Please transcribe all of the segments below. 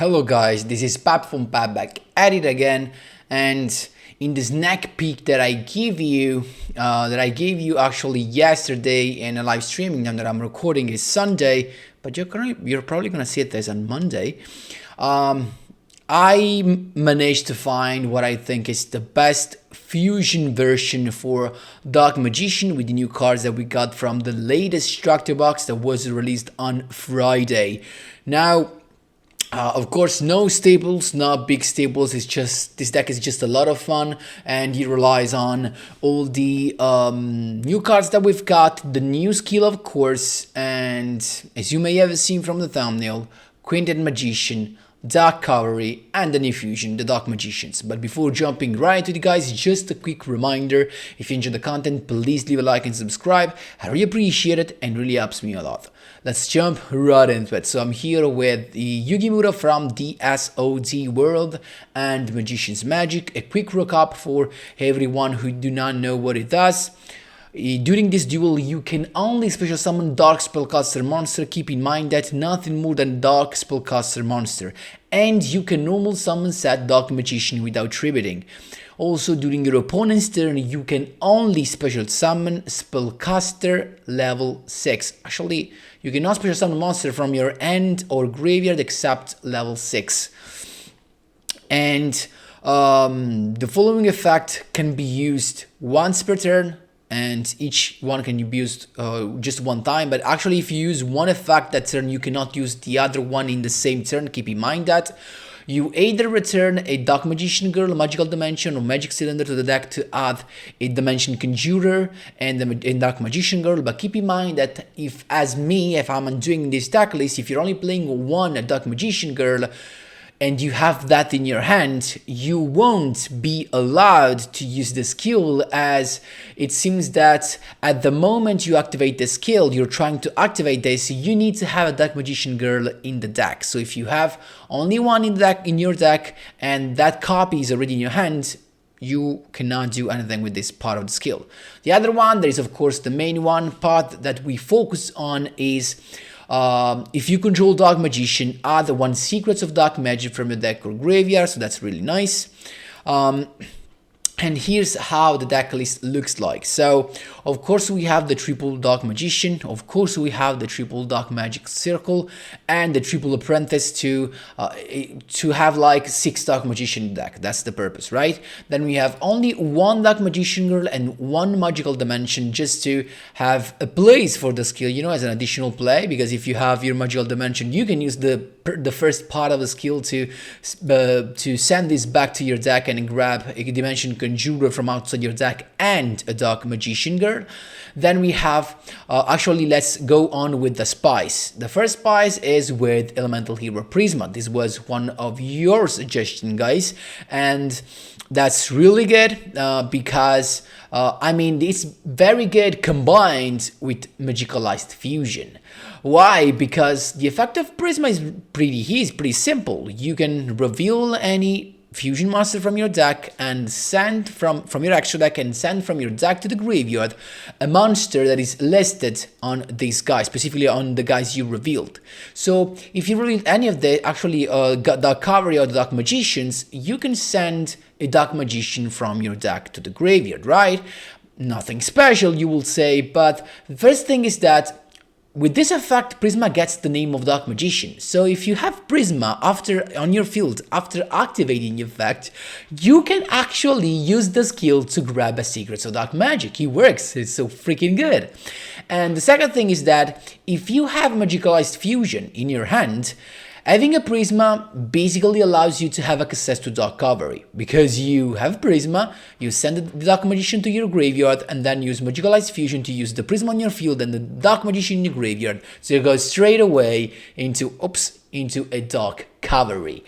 Hello guys, this is Pap from Pap back at it again, and in the snack peek that I gave you actually yesterday in a live streaming. Now that I'm recording is Sunday, but you're probably gonna see it as on Monday. I managed to find what I think is the best fusion version for Dark Magician with the new cards that we got from the latest structure box that was released on Friday. Now, of course, no staples, not big staples. It's just this deck is just a lot of fun, and it relies on all the new cards that we've got, the new skill, of course, and as you may have seen from the thumbnail, Quintet Magician, Dark Cavalry, and the new fusion, the Dark Magicians. But before jumping right into it, guys, just a quick reminder: if you enjoy the content, please leave a like and subscribe. I really appreciate it and really helps me a lot. Let's jump right into it. So I'm here with the Yugioh from the SOD world and Magician's Magic. A quick recap for everyone who do not know what it does. During this duel, you can only special summon Dark Spellcaster monster. Keep in mind that nothing more than Dark Spellcaster monster. And you can normal summon set Dark Magician without tributing. Also, during your opponent's turn, you can only special summon Spellcaster level 6. Actually, you cannot special summon monster from your end or graveyard except level 6. And the following effect can be used once per turn, and each one can be used just one time. But actually, if you use one effect that turn, you cannot use the other one in the same turn. Keep in mind that you either return a Dark Magician Girl, Magical Dimension, or Magic Cylinder to the deck to add a Dimension Conjurer and a Dark Magician Girl. But keep in mind that if I'm doing this deck list, if you're only playing one Dark Magician Girl, and you have that in your hand, you won't be allowed to use the skill, as it seems that at the moment you activate the skill, you're trying to activate this, you need to have a Dark Magician Girl in the deck. So if you have only one in your deck and that copy is already in your hand, you cannot do anything with this part of the skill. The other one, there is of course the main one part that we focus on, is if you control Dark Magician, add one Secrets of Dark Magic from your deck or graveyard, so that's really nice. And here's how the deck list looks like. So, of course, we have the triple Dark Magician, of course we have the triple Dark Magic Circle, and the triple Apprentice to have like 6 Dark Magician deck. That's the purpose, right? Then we have only one Dark Magician Girl and one Magical Dimension, just to have a place for the skill, you know, as an additional play, because if you have your Magical Dimension, you can use the first part of the skill to send this back to your deck and grab a Dimension Conjurer from outside your deck and a Dark Magician Girl. Then we have, actually let's go on with the spice. The first spice is with Elemental Hero Prisma. This was one of your suggestions, guys, and that's really good because I mean, it's very good combined with Magicalized Fusion. Why? Because the effect of Prisma is pretty simple. You can reveal any fusion monster from your deck and send from your extra deck and send from your deck to the graveyard a monster that is listed on these guys, specifically on the guys you revealed. So if you reveal any of the actually Dark Cavalry or the Dark Magicians, you can send a Dark Magician from your deck to the graveyard, right? Nothing special, you will say, but the first thing is that with this effect, Prisma gets the name of Dark Magician. So if you have Prisma on your field after activating the effect, you can actually use the skill to grab a Secrets of Dark Magic. It works, it's so freaking good. And the second thing is that if you have Magicalized Fusion in your hand, having a Prisma basically allows you to have access to Dark Cavalry, because you have Prisma, you send the Dark Magician to your graveyard, and then use Magicalized Fusion to use the Prisma on your field and the Dark Magician in your graveyard, so you go straight away into a Dark Cavalry.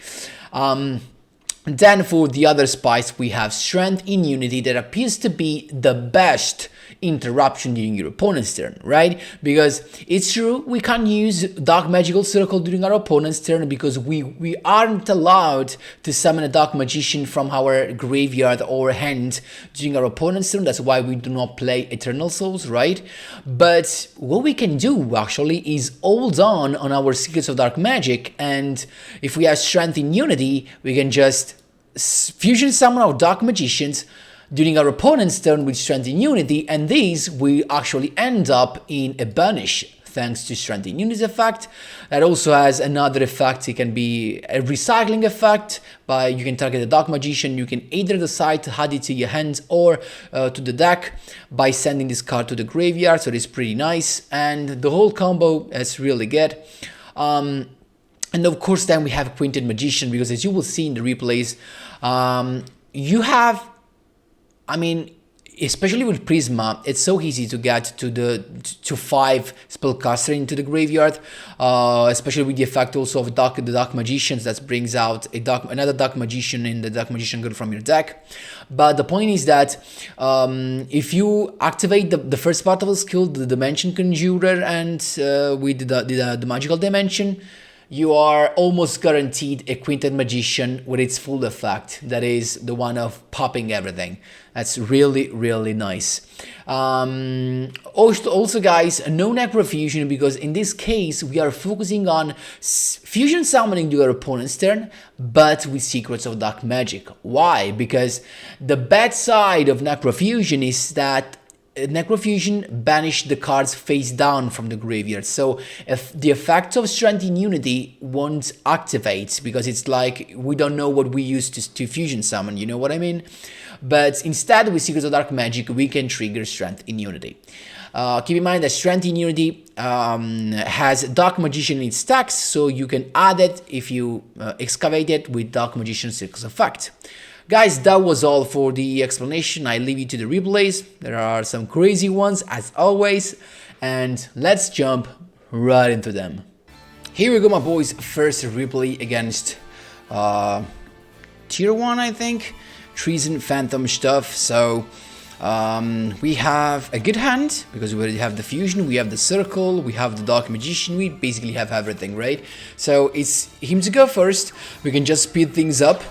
Then for the other spice, we have Strength in Unity that appears to be the best interruption during your opponent's turn, right? Because it's true, we can't use Dark Magical Circle during our opponent's turn because we aren't allowed to summon a Dark Magician from our graveyard or hand during our opponent's turn. That's why we do not play Eternal Souls, right? But what we can do actually is hold on our Secrets of Dark Magic, and if we have Strength in Unity, we can just fusion summon our Dark Magicians during our opponent's turn with Strength in Unity, and these will actually end up in a banish thanks to Strength in Unity's effect. That also has another effect. It can be a recycling effect, by you can target a Dark Magician, you can either decide to add it to your hand or to the deck by sending this card to the graveyard, so it's pretty nice, and the whole combo is really good. And of course then we have Quintet Magician, because as you will see in the replays, you have, I mean, especially with Prisma, it's so easy to get to 5 spellcaster into the graveyard, especially with the effect also of the Dark Magicians that brings out another Dark Magician in the Dark Magician card from your deck. But the point is that if you activate the first part of the skill, the Dimension Conjurer, and with the Magical Dimension, you are almost guaranteed a Quintet Magician with its full effect. That is the one of popping everything. That's really, really nice. Also guys, no Necrofusion, because in this case we are focusing on fusion summoning your opponent's turn, but with Secrets of Dark Magic. Why? Because the bad side of Necrofusion is that Necrofusion banish the cards face down from the graveyard, so if the effect of Strength in Unity won't activate, because it's like we don't know what we use to fusion summon, you know what I mean? But instead with Secrets of Dark Magic we can trigger Strength in Unity. Keep in mind that Strength in Unity has Dark Magician in its stacks, so you can add it if you excavate it with Dark Magician Circle's effect. Guys, that was all for the explanation. I leave you to the replays. There are some crazy ones as always, and let's jump right into them. Here we go, my boys. First replay against tier 1, I think. Treason Phantom stuff. So we have a good hand because we already have the fusion, we have the circle, we have the Dark Magician, we basically have everything, right? So it's him to go first. We can just speed things up.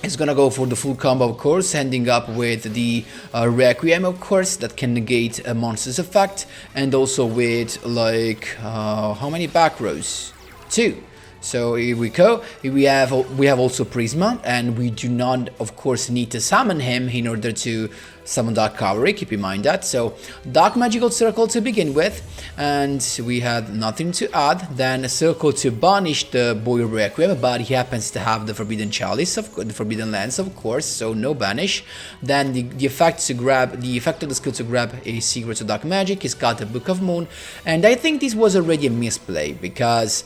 It's gonna go for the full combo, of course, ending up with the Requiem, of course, that can negate a monster's effect, and also with like how many back rows? 2. So here we go. We have also Prisma, and we do not, of course, need to summon him in order to summon Dark Cavalry. Keep in mind that. So Dark Magical Circle to begin with, and we had nothing to add. Then a circle to banish the boy Requiem, but he happens to have the Forbidden Chalice, the Forbidden Lance, of course, so no banish. Then the effect of the skill to grab a Secret of Dark Magic. He's got the Book of Moon, and I think this was already a misplay because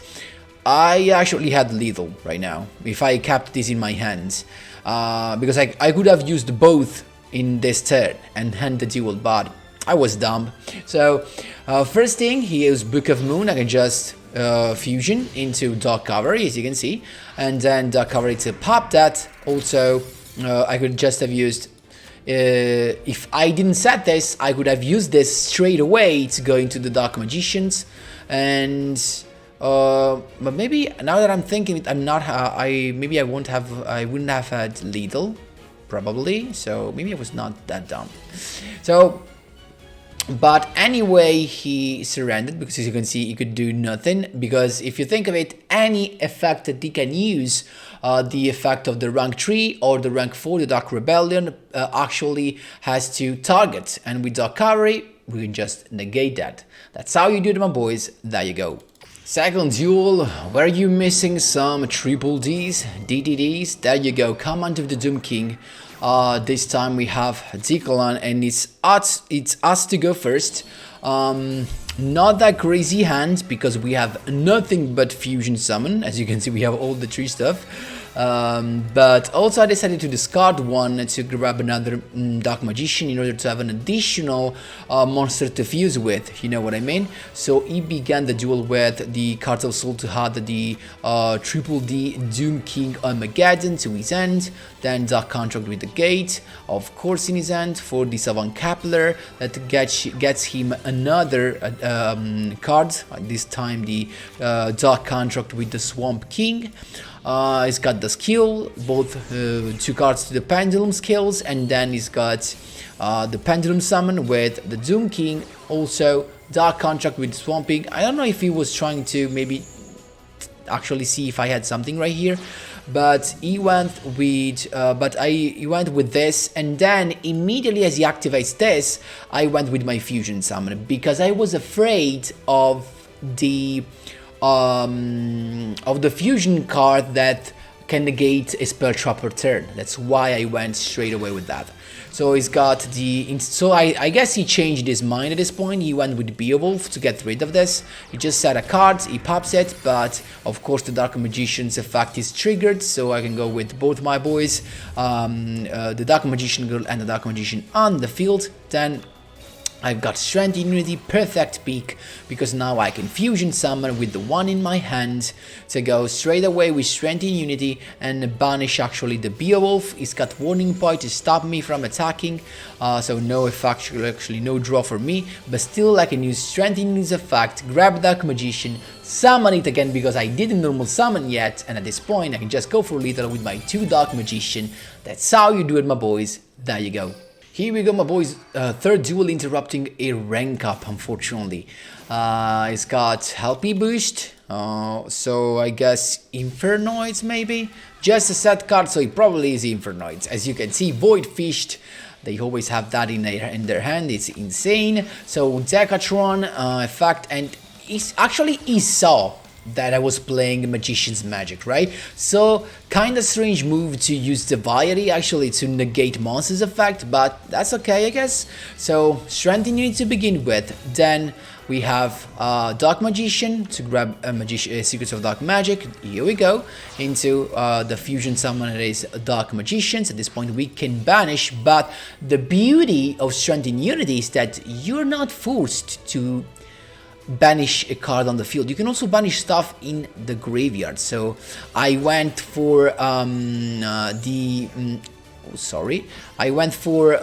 I actually had lethal right now if I kept this in my hands, because I could have used both in this turn and hand the duel, but I was dumb. So first thing, he used Book of Moon. I can just fusion into Dark Cavalry, as you can see, and then Dark Cavalry to pop that. Also I could just have used, if I didn't set this, I could have used this straight away to go into the Dark Magicians, and but maybe now that I'm thinking it, I'm not. I wouldn't have had lethal, probably. So maybe I was not that dumb. So, but anyway, he surrendered because, as you can see, he could do nothing. Because if you think of it, any effect that he can use, the effect of the rank 3 or the rank 4, the Dark Rebellion, actually has to target, and with Dark Cavalry, we can just negate that. That's how you do it, my boys. There you go. Second duel, were you missing some triple Ds, DDDs? There you go, come onto the Doom King. This time we have Dikolan, and it's us to go first. Not that crazy hand because we have nothing but fusion summon. As you can see, we have all the tree stuff. But also I decided to discard one to grab another Dark Magician in order to have an additional monster to fuse with, you know what I mean? So he began the duel with the Cards of Soul to add the Triple D Doom King Armageddon to his hand, then Dark Contract with the Gate, of course, in his hand for the Savant Kepler that gets him another card, this time the Dark Contract with the Swamp King. He's got the skill, both 2 cards to the Pendulum skills, and then he's got the Pendulum Summon with the Doom King, also Dark Contract with Swamping. I don't know if he was trying to maybe actually see if I had something right here, but he went with he went with this, and then immediately as he activates this, I went with my Fusion Summon because I was afraid of the fusion card that can negate a spell trap per turn. That's why I went straight away with that. So he's got the... So I guess he changed his mind at this point. He went with Beowulf to get rid of this. He just set a card, he pops it, but of course the Dark Magician's effect is triggered, so I can go with both my boys, the Dark Magician girl and the Dark Magician on the field. Then I've got Strength in Unity, perfect peak, because now I can Fusion Summon with the one in my hand to go straight away with Strength in Unity and banish actually the Beowulf. He's got Warning Point to stop me from attacking, so no effect, actually no draw for me, but still I can use Strength in Unity's effect, grab Dark Magician, summon it again because I didn't normal summon yet, and at this point I can just go for lethal with my 2 Dark Magician. That's how you do it, my boys. There you go. Here we go, my boys, 3rd duel interrupting a rank up, unfortunately. It's got Helpy Boost, so I guess Infernoids maybe? Just a set card, so it probably is Infernoids. As you can see, Void Fished, they always have that in their hand, it's insane. So Decathlon effect, and he saw that I was playing Magician's Magic, right? So kinda strange move to use the Deviary actually to negate monsters effect, but that's okay, I guess. So Strength in Unity to begin with, then we have Dark Magician to grab Secrets of Dark Magic. Here we go into the Fusion Summon. It is Dark Magicians. At this point we can banish, but the beauty of Strength in Unity is that you're not forced to banish a card on the field. You can also banish stuff in the graveyard. So I went for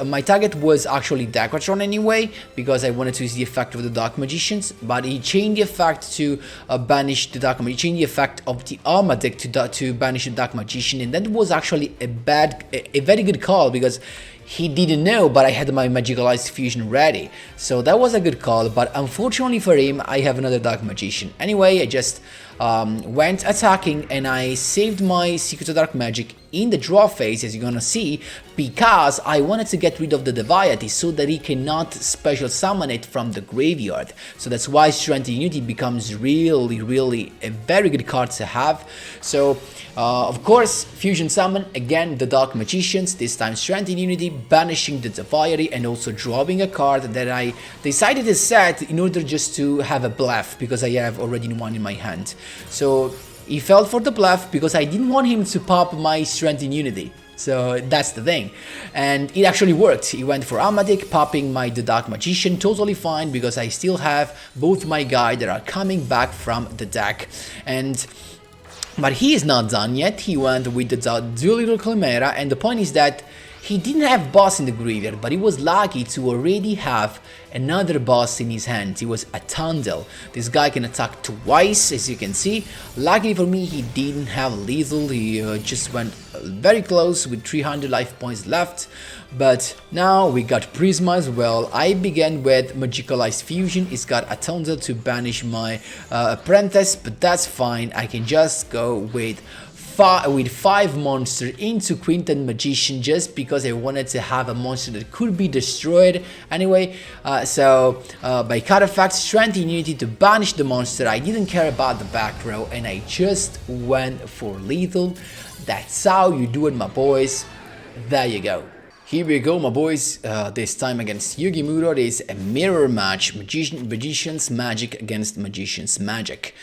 my target was actually Decathlon anyway, because I wanted to use the effect of the Dark Magicians, but he changed the effect to banish the Dark Magician, changed the effect of the Armor deck to banish the Dark Magician, and that was actually a very good call because he didn't know, but I had my Magicalized Fusion ready. So that was a good call, but unfortunately for him, I have another Dark Magician. Anyway, I just went attacking and I saved my Secret of Dark Magic in the draw phase, as you're gonna see, because I wanted to get rid of the Deviate so that he cannot special summon it from the graveyard. So that's why Strength in Unity becomes really a very good card to have. So of course, Fusion Summon, again the Dark Magicians, this time Strength in Unity, banishing the Deviate and also drawing a card that I decided to set in order just to have a bluff, because I have already one in my hand. So he fell for the bluff because I didn't want him to pop my Strength in Unity. So that's the thing, and it actually worked. He went for Amadik, popping the Dark Magician, totally fine because I still have both my guys that are coming back from the deck. But he is not done yet. He went with the Duel Chimera, and the point is that he didn't have boss in the graveyard, but he was lucky to already have another boss in his hand. He was a Tundle. This guy can attack twice, as you can see. Luckily for me, he didn't have lethal. He just went very close with 300 life points left. But now we got Prisma as well. I began with Magicalized Fusion. It's got a Tundle to banish my Apprentice, but that's fine. I can just go with 5 monsters into Quintet Magician just because I wanted to have a monster that could be destroyed. Anyway, by card effect, Strength in Unity to banish the monster. I didn't care about the back row and I just went for lethal. That's how you do it, my boys. There you go. Here we go, my boys. This time against Yugioh. It is a mirror match. Magician's Magic against Magician's Magic.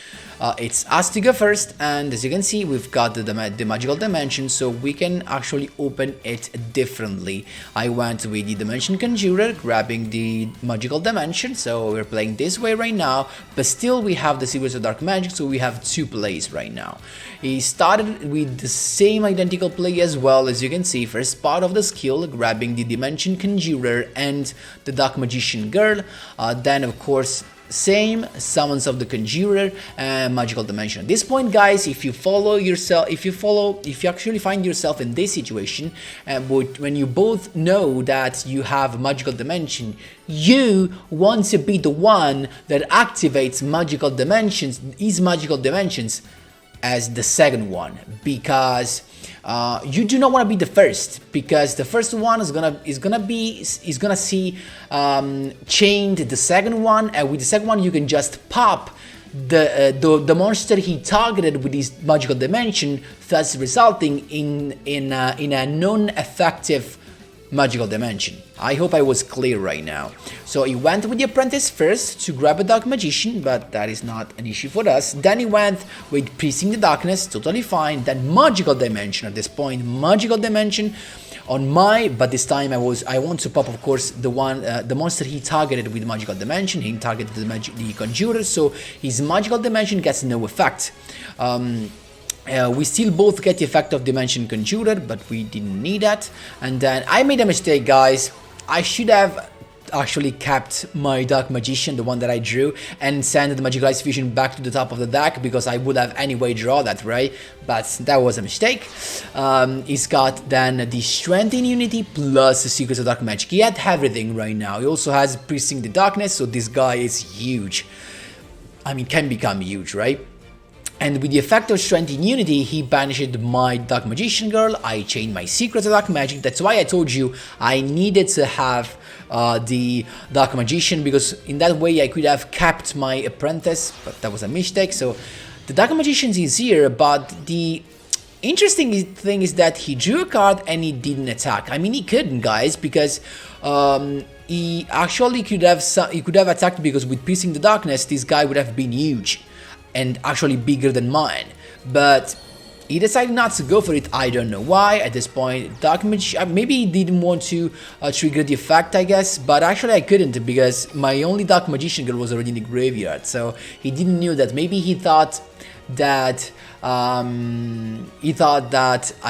it's us to go first, and as you can see, we've got the magical dimension, so we can actually open it differently. I went with the dimension conjurer, grabbing the magical dimension, so we're playing this way right now, but still we have the secrets of dark magic, so we have two plays right now. He started with the same identical play as well, as you can see. First part of the skill, grabbing the dimension conjurer and the dark magician girl, then of course same summons of the conjurer and magical dimension. At this point, guys, if you actually find yourself in this situation, when you both know that you have magical dimension, you want to be the one that activates these magical dimensions as the second one, because you do not want to be the first, because the first one is gonna see chained the second one, and with the second one you can just pop the monster he targeted with his magical dimension, thus resulting in a non-effective magical dimension. I hope I was clear right now. So he went with the apprentice first to grab a dark magician, but that is not an issue for us. Then he went with piercing the darkness, totally fine. Then magical dimension. At this point, magical dimension on but this time I want to pop, of course, the monster he targeted with magical dimension. He targeted the conjurer, so his magical dimension gets no effect. We still both get the effect of Dimension Conjurer, but we didn't need that. And then I made a mistake, guys. I should have actually kept my Dark Magician, the one that I drew, and send the Magicalized Fusion back to the top of the deck, because I would have anyway draw that, right? But that was a mistake. He's got then the Strength in Unity plus the Secrets of Dark Magic. He had everything right now. He also has Piercing the Darkness, so this guy is huge. I mean, can become huge, right? And with the effect of Strength in Unity, he banished my Dark Magician girl, I chained my Secrets of Dark Magic. That's why I told you I needed to have the Dark Magician, because in that way I could have kept my apprentice, but that was a mistake. So the Dark Magician is here, but the interesting thing is that he drew a card and he didn't attack. I mean, he couldn't, guys, because he actually could have attacked, because with Piercing the Darkness, this guy would have been huge and actually bigger than mine, but he decided not to go for it. I don't know why. At this point, Dark Magician, maybe he didn't want to trigger the effect, I guess, but actually I couldn't, because my only Dark Magician girl was already in the graveyard, so he didn't know that. Maybe he thought that I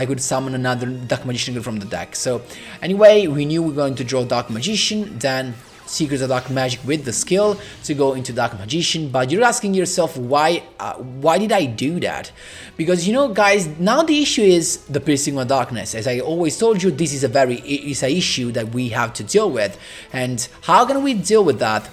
could summon another Dark Magician girl from the deck. So anyway, we knew we were going to draw Dark Magician, then Secrets of Dark Magic with the skill to go into Dark Magician. But you're asking yourself, why did I do that? Because, you know, guys, now the issue is the Piercing of Darkness. As I always told you, this is an issue that we have to deal with. And how can we deal with that?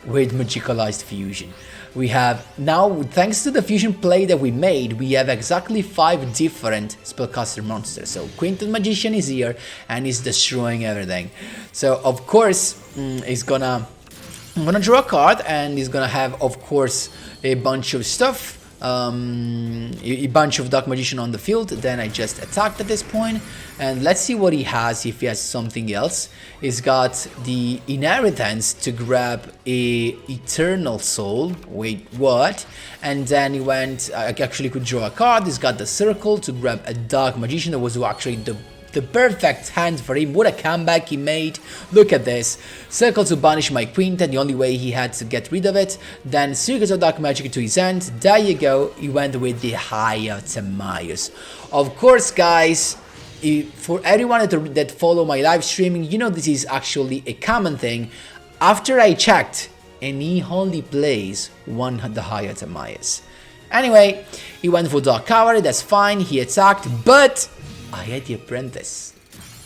With Magicalized Fusion. We have now, thanks to the fusion play that we made, we have exactly 5 different spellcaster monsters. So Quintet Magician is here and is destroying everything. So of course, I'm gonna draw a card, and he's gonna have, of course, a bunch of stuff. A bunch of Dark Magician on the field. Then I just attacked at this point, and let's see what he has. If he has something else, he's got the Inheritance to grab a Eternal Soul. Wait, what? And then he went, I actually could draw a card. He's got the Circle to grab a Dark Magician. That was actually the perfect hand for him. What a comeback he made. Look at this. Circle to banish my Quintet, the only way he had to get rid of it. Then Secrets of Dark Magic to his hand. There you go. He went with the Hayatamias. Of course, guys, for everyone that follow my live streaming, you know this is actually a common thing. After I checked, and he only plays one of the Hayatamias. Anyway, he went for Dark Cavalry. That's fine. He attacked, but I had the apprentice,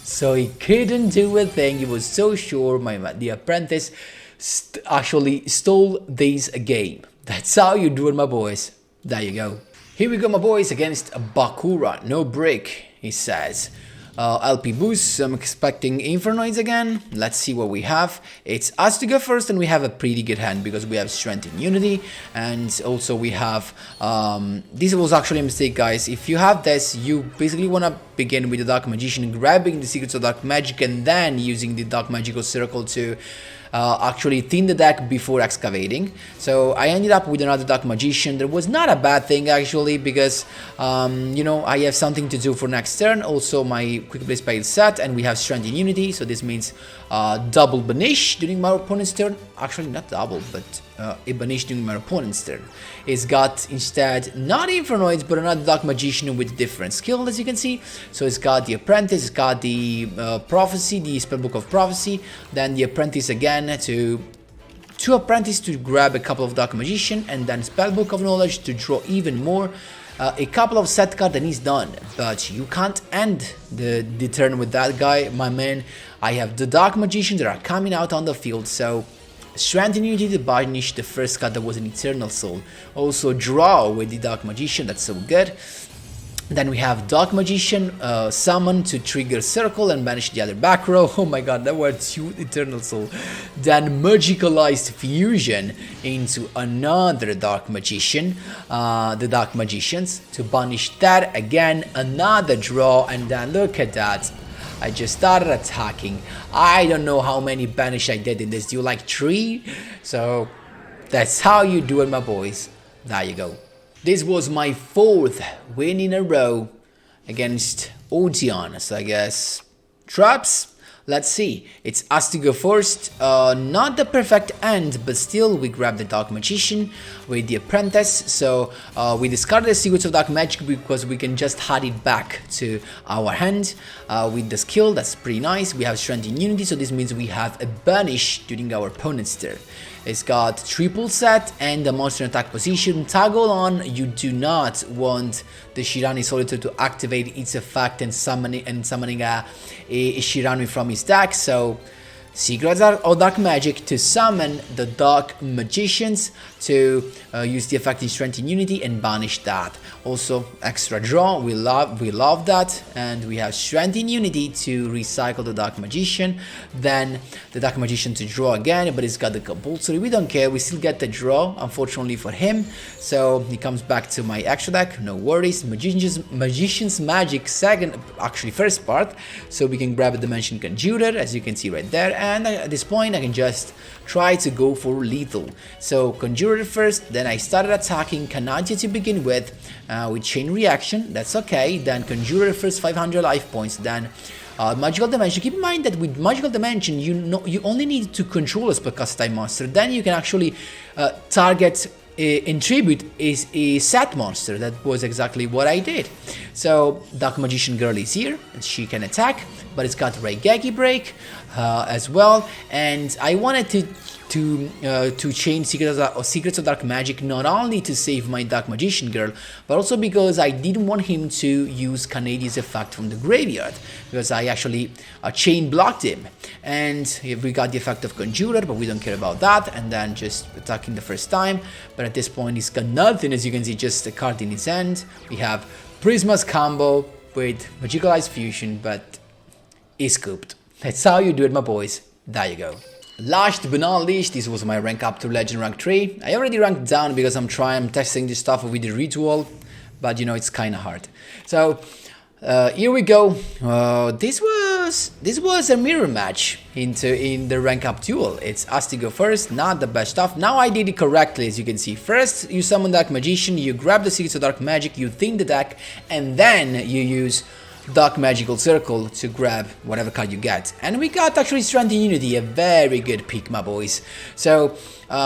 so he couldn't do a thing. He was so sure the apprentice actually stole this game. That's how you do it, my boys. There you go. Here we go, my boys, against Bakura. No brick, he says. LP boost, so I'm expecting Infernoids again. Let's see what we have. It's us to go first, and we have a pretty good hand because we have Strength and Unity, and also we have, this was actually a mistake, guys. If you have this, you basically want to begin with the Dark Magician, grabbing the Secrets of Dark Magic, and then using the Dark Magical Circle to actually thin the deck before excavating. So I ended up with another Dark Magician. That was not a bad thing actually, because you know, I have something to do for next turn. Also my Quick Play spell set, and we have Strength and Unity, so this means double Banish during my opponent's turn. Actually not double, but a Banish during my opponent's turn. It's got instead not Infernoids, but another Dark Magician with different skill, as you can see. So it's got the Apprentice, it's got the Prophecy, the Spellbook of Prophecy, then the Apprentice again, to two Apprentice to grab a couple of Dark Magician, and then Spellbook of Knowledge to draw even more. A couple of set card, and he's done. But you can't end the turn with that guy, my man. I have the Dark Magician that are coming out on the field, so Strength and Unity to banish the first card that was an Eternal Soul. Also draw with the Dark Magician, that's so good. Then we have Dark Magician, summon to trigger Circle and banish the other back row. Oh my god, that were two Eternal Soul. Then Magicalized Fusion into another Dark Magician, the Dark Magicians, to banish that again, another draw, and then look at that. I just started attacking. I don't know how many banish I did in this duel, like 3. So that's how you do it, my boys. There you go. This was my 4th win in a row against Odeon. So I guess traps. Let's see. It's us to go first. Not the perfect end, but still we grab the Dark Magician with the Apprentice. So we discard the Secrets of Dark Magic because we can just add it back to our hand with the skill. That's pretty nice. We have Strength and Unity, so this means we have a banish during our opponent's turn. It's got triple set and the monster attack position. Toggle on. You do not want the Shirani Solitaire to activate its effect and summoning a Shirani from his deck. So Secrets of Dark Magic to summon the Dark Magicians, to use the effect in Strength and Unity and banish that. Also extra draw, we love that. And we have Strength and Unity to recycle the Dark Magician, then the Dark Magician to draw again, but it's got the compulsory, we don't care, we still get the draw, unfortunately for him. So he comes back to my extra deck, no worries. Magician's Magic first part, so we can grab a Dimension Conjurer, as you can see right there, and at this point I can just try to go for lethal. So Conjurer first, then I started attacking Kanadia to begin with Chain Reaction, that's okay. Then Conjurer first, 500 life points, then Magical Dimension. Keep in mind that with Magical Dimension you only need to control a spellcast type monster, then you can actually target in tribute is a set monster. That was exactly what I did. So Dark Magician Girl is here, and she can attack, but it's got Raigeki Break as well, and I wanted to chain Secrets of Dark Magic, not only to save my Dark Magician Girl, but also because I didn't want him to use Canadia's effect from the graveyard, because I actually chain blocked him, and we got the effect of Conjurer, but we don't care about that, and then just attacking the first time. But at this point he's got nothing, as you can see, just a card in his hand. We have Prisma's combo with Magicalized Fusion, but he's scooped. That's how you do it, my boys. There you go. Last but not least, this was my rank up to Legend rank 3. I already ranked down because I'm testing this stuff with the ritual, but you know, it's kind of hard. So here we go. This was a mirror match in the rank up duel. It's us to go first, not the best stuff. Now I did it correctly, as you can see. First you summon Dark Magician, you grab the Secrets of Dark Magic, you thin the deck, and then you use Dark Magical Circle to grab whatever card you get. And we got actually Strength and Unity, a very good pick, my boys. So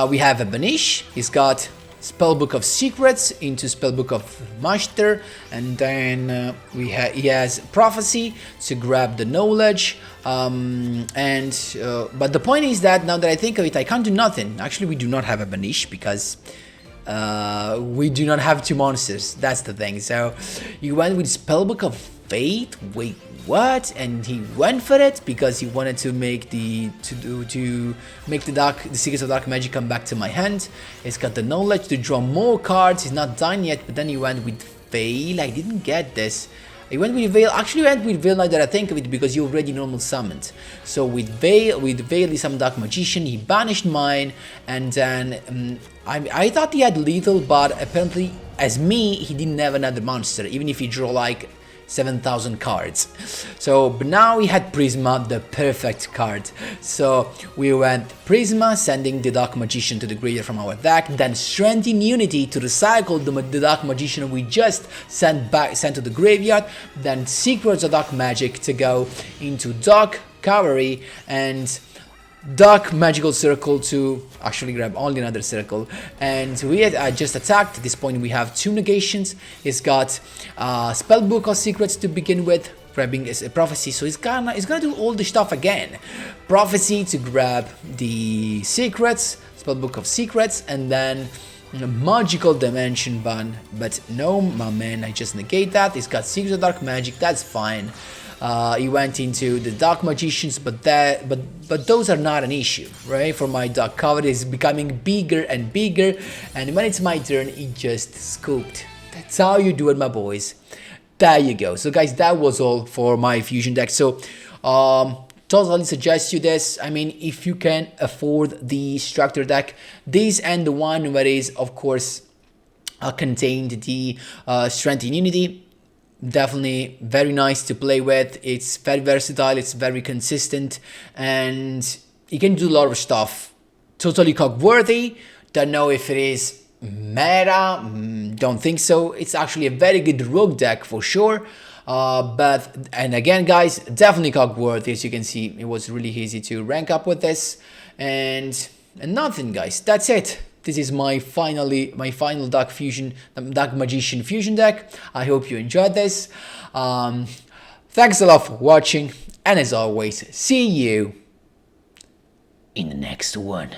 we have a Banish, he's got Spellbook of Secrets into Spellbook of Master, and then he has Prophecy to grab the Knowledge. But the point is that now that I think of it, I can't do nothing. Actually, we do not have a Banish because we do not have 2 monsters. That's the thing. So you went with Spellbook of Fate. Wait, what? And he went for it because he wanted to make the Secrets of Dark Magic come back to my hand. He's got the Knowledge to draw more cards. He's not done yet, but then he went with Fail. I didn't get this. He went with Veil. Actually, went with Veil now that I think of it, because he already normal summoned. So with Veil, he summoned Dark Magician. He banished mine, and then I thought he had lethal, but apparently, as me, he didn't have another monster, even if he drew like 7,000 cards. So, but now we had Prisma, the perfect card. So we went Prisma, sending the Dark Magician to the graveyard from our deck, then Strength in Unity to recycle the Dark Magician we just sent to the graveyard, then Secrets of Dark Magic to go into Dark Cavalry, and Dark Magical Circle to actually grab only another circle. And we had just attacked. At this point we have 2 negations. He's got Spellbook of Secrets to begin with, grabbing a Prophecy, so he's gonna do all the stuff again. Prophecy to grab the Secrets, Spellbook of Secrets, and then Magical Dimension ban. But no, my man, I just negate that. He's got Secrets of Dark Magic, that's fine. He went into the Dark Magicians, but those are not an issue, right? For my Dark Cavalry, is becoming bigger and bigger, and when it's my turn, it just scooped. That's how you do it, my boys. There you go. So guys, that was all for my fusion deck. So totally suggest you this. I mean, if you can afford the structure deck, this and the one where is of course contained the Strength in Unity. Definitely very nice to play with. It's very versatile, it's very consistent, and you can do a lot of stuff. Totally cog worthy. Don't know if it is meta, don't think so. It's actually a very good rogue deck for sure. And again guys, definitely cog worthy. As you can see, it was really easy to rank up with this, and nothing guys, that's it. This is my final Dark Magician fusion deck. I hope you enjoyed this. Thanks a lot for watching, and as always, see you in the next one.